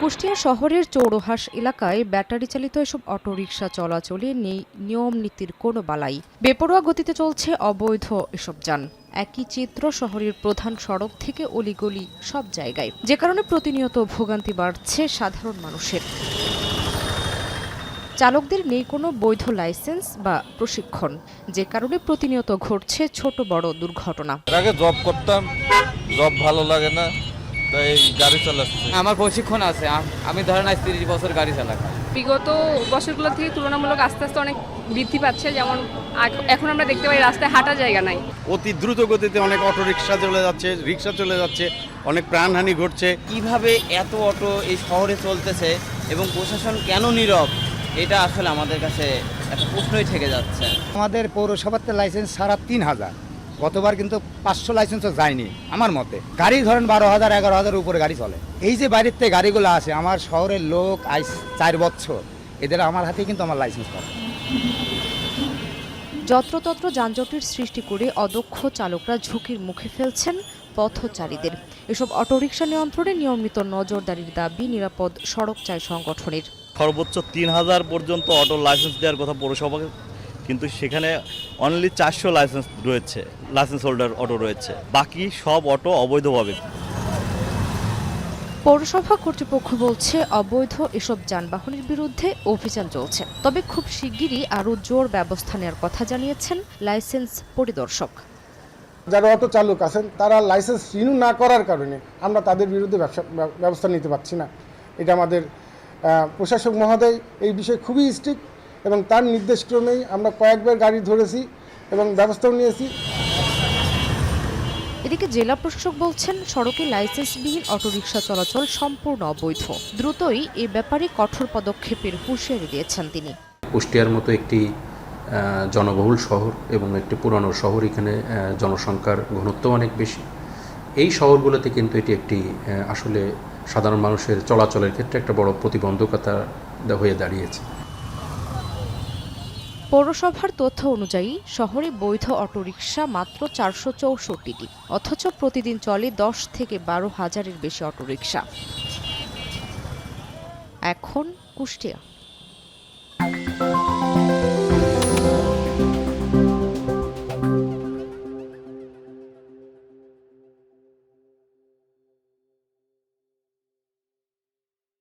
কুষ্টিয়া শহরের চৌরহাস এলাকায় ব্যাটারি চালিত এসব অটোরিকশা চলাচলে নেই নিয়ম নীতির কোনো বালাই। বেপরোয়া গতিতে চলছে অবৈধ এসব যান। একই চিত্র শহরের প্রধান সড়ক থেকে অলিগলি সব জায়গায়, যে কারণে প্রতিনিয়ত ভোগান্তি বাড়ছে সাধারণ মানুষের। চালকদের নেই কোনো বৈধ লাইসেন্স বা প্রশিক্ষণ, যে কারণে প্রতিনিয়ত ঘটছে ছোট বড় দুর্ঘটনা। আগে জব করতাম, জব ভালো লাগে না, তাই গাড়ি চালাচ্ছি। আমার প্রশিক্ষণ আছে, আমি ধরেন 30 বছর গাড়ি চালাই। বিগত বছরগুলো থেকে তুলনামূলক আস্তে আস্তে অনেক বৃদ্ধি পাচ্ছে। যেমন এখন আমরা দেখতে পাই রাস্তায় হাঁটার জায়গা নাই। অতি দ্রুত গতিতে অনেক অটো রিক্সা চলে যাচ্ছে, রিক্সা চলে যাচ্ছে, অনেক প্রাণহানি ঘটছে। কিভাবে এত অটো এই শহরে চলতেছে এবং প্রশাসন কেন নীরব, এটা আসলে আমাদের কাছে একটা প্রশ্নই থেকে যাচ্ছে। আমাদের পৌরসভাতে লাইসেন্স সারা 3000, গতবার কিন্তু 500 লাইসেন্সও যায়নি আমার মতে। গাড়ি ধরেন 12,000 11,000 উপরে গাড়ি চলে। এই যে বাইরের থেকে গাড়িগুলো আসে, আমার শহরের লোক 4 বছর, এদের আমার হাতে কিন্তু আমার লাইসেন্স পাবে। যত্রতত্র যানজটের সৃষ্টি করে অদক্ষ চালকরা ঝুঁকির মুখে ফেলছেন পথচারীদের। এসব অটোরিকশা নিয়ন্ত্রণে নিয়মিত নজরদারির দাবি নিরাপদ সড়ক চাই সংগঠনের। সর্বোচ্চ 3000 পর্যন্ত অটো লাইসেন্স দেওয়ার কথা পৌরসভাকে, কিন্তু সেখানে অনলি 400 লাইসেন্স হোল্ডার অটো রয়েছে, বাকি সব অটো অবৈধভাবে। পৌরসভা কর্তৃপক্ষ বলছে অবৈধ এসব যানবাহনের বিরুদ্ধে অভিযান চলছে, তবে খুব শিগগিরই আরও জোর ব্যবস্থা নেওয়ার কথা জানিয়েছেন লাইসেন্স পরিদর্শক। যারা অটো চালক আছেন তারা লাইসেন্স রিনিউ না করার কারণে আমরা তাদের বিরুদ্ধে ব্যবস্থা নিতে পারছি না। এটা আমাদের প্রশাসক মহোদয় এই বিষয়ে খুবই স্ট্রিক্ট এবং তার নির্দেশক্রমেই আমরা কয়েকবার গাড়ি ধরেছি এবং ব্যবস্থাও নিয়েছি। এদিকে জেলা প্রশাসক বলছেন সড়কে লাইসেন্সবিহীন অটোরিকশা চলাচল সম্পূর্ণ অবৈধ। দ্রুতই এ ব্যাপারে কঠোর পদক্ষেপের হুঁশিয়ারি দিয়েছেন তিনি। কুষ্টিয়ার মতো একটি জনবহুল শহর এবং একটি পুরানো শহর, এখানে জনসংখ্যার ঘনত্ব অনেক বেশি। এই শহরগুলোতে কিন্তু এটি একটি আসলে সাধারণ মানুষের চলাচলের ক্ষেত্রে একটা বড় প্রতিবন্ধকতা হয়ে দাঁড়িয়েছে। পৌরসভার তথ্য অনুযায়ী শহরে বৈধ অটোরিকশা মাত্র 464টি, অথচ প্রতিদিন চলে 10 থেকে 12 হাজারের বেশি অটোরিকশা। এখন কুষ্টিয়া।